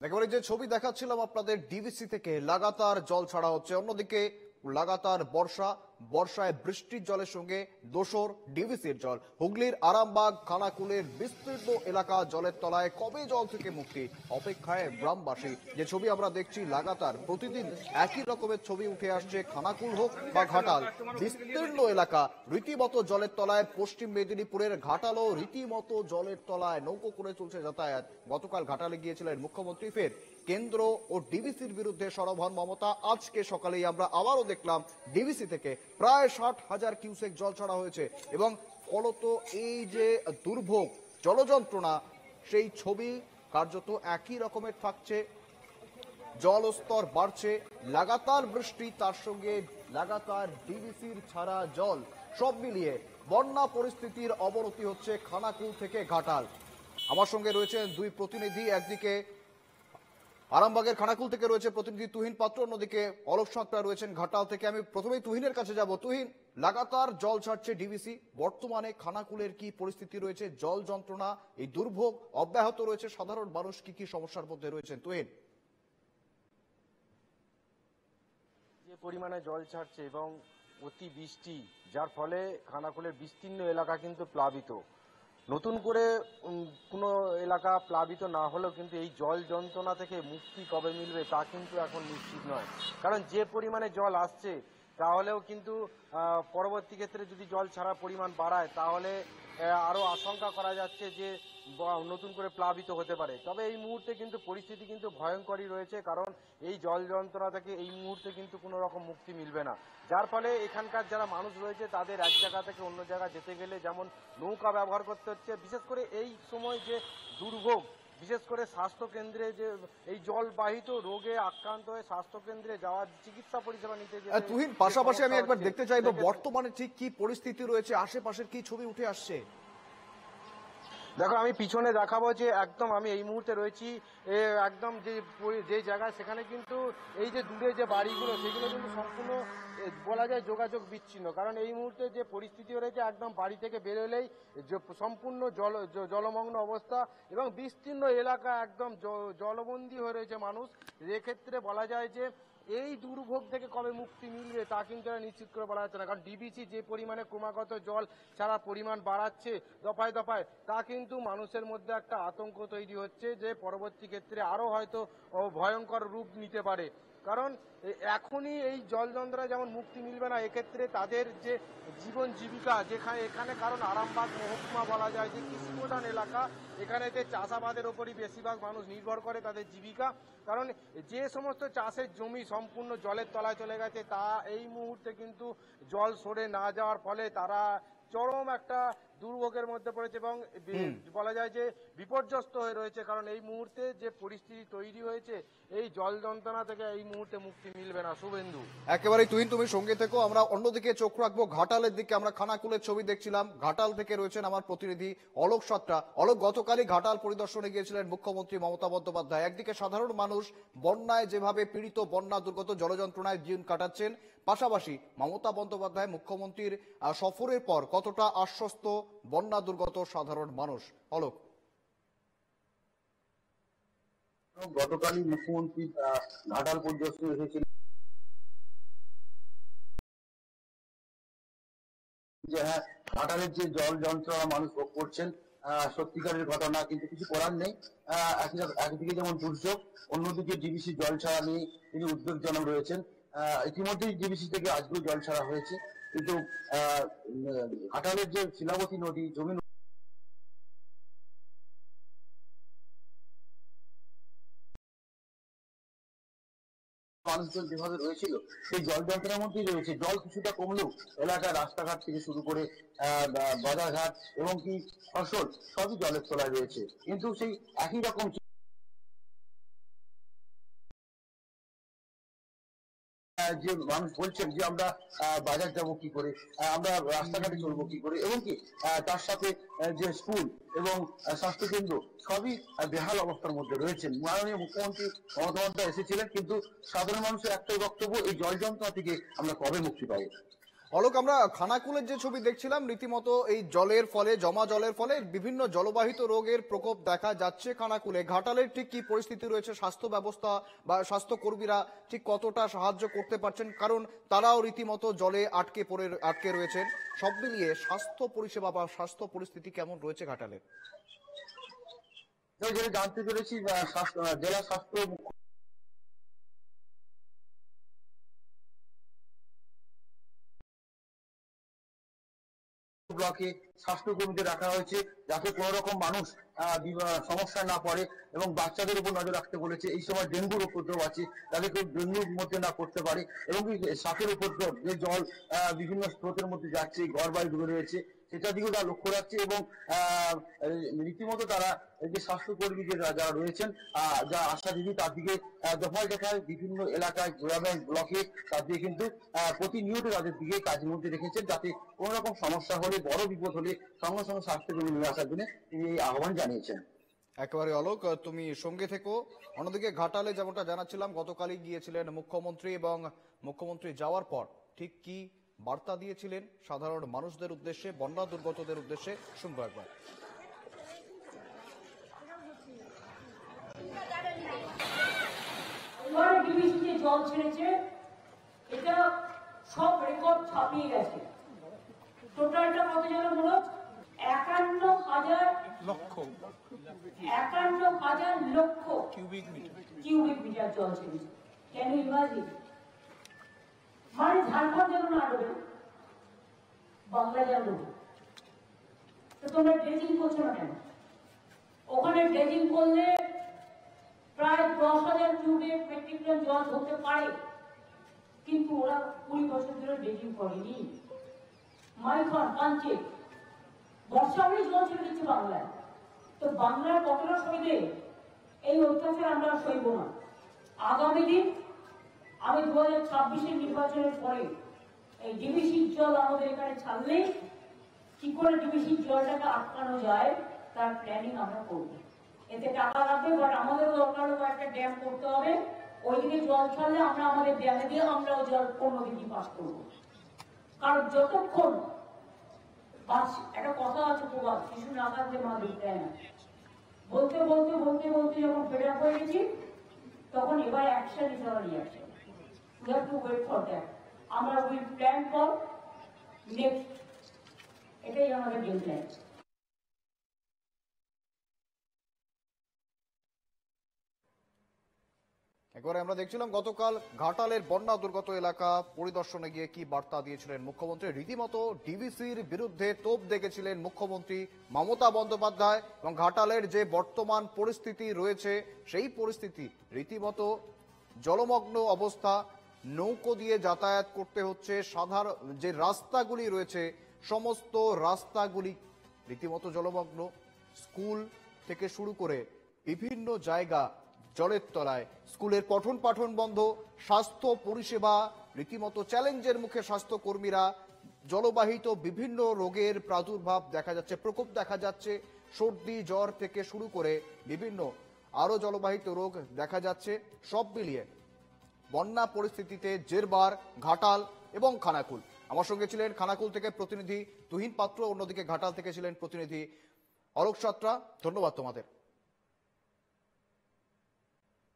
একেবারে যে ছবি দেখাচ্ছিলাম আপনাদের ডিভিসি থেকে লাগাতার জল ছাড়া হচ্ছে, অন্যদিকে লাগাতার বর্ষায় বৃষ্টির জলের সঙ্গে দোসর ডিভিসির জল। হুগলির আরামবাগ খানাকুলের বিস্তীর্ণ এলাকা জলের তলায়, কবে জল থেকে মুক্তি অপেক্ষায় গ্রামবাসী। যে ছবি আমরা দেখছি লাগাতার প্রতিদিন একই রকমের ছবি উঠে আসছে, খানাকুল হোক বা ঘাটাল, বিস্তীর্ণ এলাকা রীতিমতো জলের তলায়। পশ্চিম মেদিনীপুরের ঘাটালও রীতিমতো জলের তলায়, নৌকো করে চলছে যাতায়াত। গতকাল ঘাটালে গিয়েছিলেন মুখ্যমন্ত্রী, ফের কেন্দ্র ও ডিভিসির বিরুদ্ধে সরব হন মমতা। আজকে সকালেই আমরা আবারও দেখলাম ডিভিসি থেকে প্রায় 60,000 কিউসেক জল ছাড়া হয়েছে এবং ফলত এই যে দুর্ভোগ জলযন্ত্রণা, সেই ছবি কার্যত একই রকমের থাকছে। জলস্তর বাড়ছে, লাগাতার বৃষ্টি, তার সঙ্গে লাগাতার ডিভিসির ছাড়া জল, সব মিলিয়ে বন্যা পরিস্থিতির অবনতি হচ্ছে খানাকুল থেকে ঘাটাল। আমার সঙ্গে রয়েছেন দুই প্রতিনিধি, একদিকে আরামবাগের খানাকুল থেকে রয়েছে প্রতিনিধি তুহিন পাত্র, অন্যদিকে অলোক সাঁতরা রয়েছেন ঘাটাল থেকে। আমি প্রথমেই তুহিনের কাছে যাব। তুহিন, লাগাতার জল ছাড়ছে ডিভিসি, বর্তমানে খানাকুলের কি পরিস্থিতি রয়েছে? জল যন্ত্রণা, এই দুর্ভোগ অব্যাহত রয়েছে, সাধারণ মানুষ কি কি সমস্যার মধ্যে রয়েছেন? তুহিন, যে পরিমাণে জল ছাড়ছে এবং অতি বৃষ্টি, যার ফলে খানাকুলের বিস্তীর্ণ এলাকা কিন্তু প্লাবিত। নতুন করে কোনো এলাকা প্লাবিত না হলেও কিন্তু এই জল যন্ত্রণা থেকে মুক্তি কবে মিলবে তা কিন্তু এখন নিশ্চিত নয়। কারণ যে পরিমাণে জল আসছে, তাহলেও কিন্তু পরবর্তী ক্ষেত্রে যদি জল ছাড়ার পরিমাণ বাড়ায়, তাহলে আরও আশঙ্কা করা যাচ্ছে যে নতুন করে প্লাবিত হতে পারে। তবে এই মুহূর্তে কিন্তু পরিস্থিতি কিন্তু ভয়ঙ্করই রয়েছে, কারণ এই জল যন্ত্রণা থেকে এই মুহূর্তে কিন্তু কোনো রকম মুক্তি মিলবে না। যার ফলে এখানকার যারা মানুষ রয়েছে তাদের এক জায়গা থেকে অন্য জায়গা যেতে গেলে যেমন নৌকা ব্যবহার করতে হচ্ছে, বিশেষ করে এই সময় যে দুর্ভোগ, বিশেষ করে স্বাস্থ্যকেন্দ্রে যে এই জলবাহিত রোগে আক্রান্ত হয়ে স্বাস্থ্যকেন্দ্রে যাওয়ার চিকিৎসা পরিষেবা নিতে গেলে। তুহিন, পাশাপাশি আমি একবার দেখতে চাইবো বর্তমানে ঠিক কি পরিস্থিতি রয়েছে, আশেপাশের কি ছবি উঠে আসছে। দেখো, আমি পিছনে দেখাবো যে একদম আমি এই মুহূর্তে রয়েছি একদম যে জায়গায়, সেখানে কিন্তু এই যে দূরে যে বাড়িগুলো, সেগুলো কিন্তু সম্পূর্ণ বলা যায় যোগাযোগ বিচ্ছিন্ন। কারণ এই মুহূর্তে যে পরিস্থিতি রয়েছে, একদম বাড়ি থেকে বেরোলেই সম্পূর্ণ জলমগ্ন অবস্থা এবং বিস্তীর্ণ এলাকা একদম জলবন্দী হয়ে রয়েছে মানুষ। এক্ষেত্রে বলা যায় যে এই দুর্ভোগ থেকে কবে মুক্তি মিলবে তা কিন্তু নিশ্চিত করে বলা যাচ্ছে না। কারণ ডিবিসি যে পরিমাণে ক্রমাগত জল ছাড়া পরিমাণ বাড়াচ্ছে দফায় দফায়, তা কিন্তু মানুষের মধ্যে একটা আতঙ্ক তৈরি হচ্ছে যে পরবর্তী ক্ষেত্রে আরও হয়তো ভয়ঙ্কর রূপ নিতে পারে। কারণ এখনই এই জল যন্ত্রণা যেমন মুক্তি মিলবে না, এক্ষেত্রে তাদের যে জীবন জীবিকা, এখানে কারণ আরামবাগ মহকুমা বলা যায় যে কৃষিপ্রধান এলাকা, এখানে যে চাষাবাদের ওপরই বেশিরভাগ মানুষ নির্ভর করে তাদের জীবিকা। কারণ যে সমস্ত চাষের জমি সম্পূর্ণ জলের তলায় চলে গেছে, তা এই মুহূর্তে কিন্তু জল সরে না যাওয়ার ফলে তারা চরম একটা দুর্ভোগের মধ্যে পড়েছে এবং বলা যায় যে বিপর্যস্ত হয়ে রয়েছে। কারণ এই মুহূর্তে যে পরিস্থিতি তৈরি হয়েছে, এই জল যন্ত্রণা থেকে এই মুহূর্তে মুক্তি মিলবে না। শুভেন্দু, একেবারেই তুহিন, তুমি সঙ্গে থেকো, আমরা অন্যদিকে চোখ রাখবো ঘাটালের দিকে। আমরা খানাকুলের ছবি দেখছিলাম, ঘাটাল থেকে রয়েছেন আমার প্রতিনিধি অলোক সাঁতরা। অলোক, গতকালই ঘাটাল পরিদর্শনে গিয়েছিলেন মুখ্যমন্ত্রী মমতা বন্দ্যোপাধ্যায়। একদিকে সাধারণ মানুষ বন্যায় যেভাবে পীড়িত, বন্যা দুর্গত, জলযন্ত্রণায় দিন কাটাচ্ছেন, পাশাপাশি মমতা বন্দ্যোপাধ্যায় মুখ্যমন্ত্রীর সফরের পর কতটা আশ্বস্ত বন্যা দুর্গত সাধারণ মানুষ। অলোক, গতকালই মুখ্যমন্ত্রী ঘাটাল পরিদর্শনে এসেছিলেন, যে হ্যাঁ, ঘাটালের যে জল যন্ত্রণা মানুষ ভোগ করছেন সত্যিকারের ঘটনা, কিন্তু কিছু করার নেই। একদিকে যেমন দুর্যোগ, অন্যদিকে ডিবিসি জল ছাড়া নিয়ে তিনি উদ্বেগজনক রয়েছেন। ইতিমধ্যেই ডিবিসি থেকে আজকেও জল ছাড়া হয়েছে, কিন্তু ঘাটালের যে শিলাবতী নদী, জমি মানুষজন যেভাবে রয়েছিল সেই জল যন্ত্রণার মধ্যেই রয়েছে। জল কিছুটা কমলেও এলাকার রাস্তাঘাট থেকে শুরু করে বাজারঘাট এবং কি ফসল সবই জলের তলায় রয়েছে। কিন্তু সেই একই রকম যে মানুষ বলছেন যে আমরা বাজার যাব কি করে, আমরা রাস্তাঘাটে চলবো কি করে, এবং কি তার সাথে যে স্কুল এবং স্বাস্থ্যকেন্দ্র সবই বেহাল অবস্থার মধ্যে রয়েছেন। মাননীয় মুখ্যমন্ত্রী মমতা বন্দ্যোপাধ্যায় এসেছিলেন, কিন্তু সাধারণ মানুষের একটাই বক্তব্য, এই জল যন্ত্রণা থেকে আমরা কবে মুক্তি পাবো। অলোক, আমরা খানাকুলের যে ছবি দেখছিলাম, রীতিমতো এই জলের ফলে, জমা জলের ফলে বিভিন্ন জলবাহিত রোগের প্রকোপ দেখা যাচ্ছে খানাকুলে। ঘাটালের ঠিক কি পরিস্থিতি রয়েছে, স্বাস্থ্য ব্যবস্থা বা স্বাস্থ্য কর্মীরা ঠিক কতটা সাহায্য করতে পারছেন, কারণ তারাও রীতিমতো জলে আটকে রয়েছেন। সব মিলিয়ে স্বাস্থ্য পরিষেবা বা স্বাস্থ্য পরিস্থিতি কেমন রয়েছে ঘাটালে? যেটা জানতে পেরেছি, জেলা স্বাস্থ্য ব্লকে স্বাস্থ্যকর্মীদের রাখা হয়েছে, যাতে কোনো রকম মানুষ সমস্যায় না পড়ে, এবং বাচ্চাদের উপর নজর রাখতে বলেছে। এই সময় ডেঙ্গুর উপদ্রব আছে, যাতে কেউ ডেঙ্গুর মধ্যে না পড়তে পারে, এবং শ্বাসের উপদ্রব, যে জল বিভিন্ন স্রোতের মধ্যে যাচ্ছে, ঘর বাড়ি ডুবে রয়েছে, সেটা দিকেও তারা লক্ষ্য রাখছে। এবং রীতিমতো তারা এই যে স্বাস্থ্যকর্মী যারা রয়েছেন, যা আশা দিদি, তার দিকে দফায় দফায় বিভিন্ন এলাকায়, গ্রামে, ব্লকে তার দিকে কিন্তু প্রতিনিয়ত তাদের দিকে কাজের মধ্যে রেখেছেন, যাতে কোনো রকম সমস্যা হলে, বড় বিপদ হলে সঙ্গে সঙ্গে স্বাস্থ্যকর্মী নিয়ে আসার জন্য তিনি এই আহ্বান জানিয়েছেন। একেবারে অলোক, তুমি সঙ্গে থেকো। অন্যদিকে ঘাটালে যেমনটা জানাচ্ছিলাম, গতকালই গিয়েছিলেন মুখ্যমন্ত্রী, এবং মুখ্যমন্ত্রী যাওয়ার পর ঠিক কি বার্তা দিয়েছিলেন সাধারণ মানুষদের উদ্দেশ্যে, বন্যা দুর্গতদের উদ্দেশ্যে, শুনবো একবার। এবারে ডিবিসিতে জল ছেড়েছে, এটা সব রেকর্ড ছাপিয়ে গেছে। টোটালটা কত যেন মনে 51,000 লক্ষ কিউবিক মিটার জল ছেড়েছে। Can you imagine? মানে ঝাড়খণ্ড যেন না ডোবে, বাংলা যেন ডোবে। তো তোমরা ড্রেজিং করছো না কেন? ওখানে ড্রেজিং করলে প্রায় 10,000 কিউবিক মেট্রিক টন জল ধরতে পারে, কিন্তু ওরা 20 বছর ধরে ড্রেজিং করেনি। মাইথন, পাঞ্চে বর্ষা হলে জল ছেড়ে দিচ্ছে বাংলায়। তো বাংলার কতটা সইবে? এই অত্যাচার আমরা সইব না। আগামী দিন আমি 2026-এর নির্বাচনের পরে এই ডিবিসির জল আমাদের এখানে ছাড়লে কি করে ডিবিসির জলটাকে আটকানো যায় তার প্ল্যানিং আমরা করব। এতে টাকা লাগবে, বাট আমাদেরও দরকার হলে একটা ড্যাম করতে হবে। ওইদিকে জল ছাড়লে আমরা আমাদের ড্যামে দিয়ে আমরাও জল অন্যদিকে পাস করবো। কারণ যতক্ষণ একটা কথা আছে, প্রবাদ, শিশু না থাকলে মা দুধ দেয় না। বলতে বলতে বলতে বলতে যখন ফেড আপ হয়ে গেছি, তখন এবার action is our reaction. We have to wait for that. আমরা উইল প্ল্যান ফর নেক্সট, এটাই আমাদের গেম প্ল্যান। একবারে আমরা দেখছিলাম গতকাল ঘাটালের বন্যা দুর্গত এলাকা পরিদর্শনে গিয়ে কি বার্তা দিয়েছিলেন মুখ্যমন্ত্রী। রীতিমতো ডিবিসির বিরুদ্ধে তোপ দেখেছিলেন মুখ্যমন্ত্রী মমতা বন্দ্যোপাধ্যায়, এবং ঘাটালের যে বর্তমান পরিস্থিতি রয়েছে, সেই পরিস্থিতি রীতিমতো জলমগ্ন অবস্থা, নৌকো দিয়ে যাতায়াত করতে হচ্ছে, সাধারণ যে রাস্তাগুলি রয়েছে সমস্ত রাস্তাগুলি রীতিমতো জলমগ্ন, স্কুল থেকে শুরু করে বিভিন্ন জায়গা জলের তলায়, স্কুলের পঠন পাঠন বন্ধ, স্বাস্থ্য পরিষেবা রীতিমতো চ্যালেঞ্জের মুখে স্বাস্থ্য কর্মীরা। জলবাহিত বিভিন্ন রোগের প্রাদুর্ভাব দেখা যাচ্ছে, প্রকোপ দেখা যাচ্ছে, সর্দি জ্বর থেকে শুরু করে বিভিন্ন আরো জলবাহিত রোগ দেখা যাচ্ছে। সব মিলিয়ে বন্যা পরিস্থিতিতে জেরবার ঘাটাল এবং খানাকুল। আমার সঙ্গে ছিলেন খানাকুল থেকে প্রতিনিধি তুহিন পাত্র, অন্যদিকে ঘাটাল থেকে ছিলেন প্রতিনিধি অলোক সাত্রা। ধন্যবাদ তোমাদের।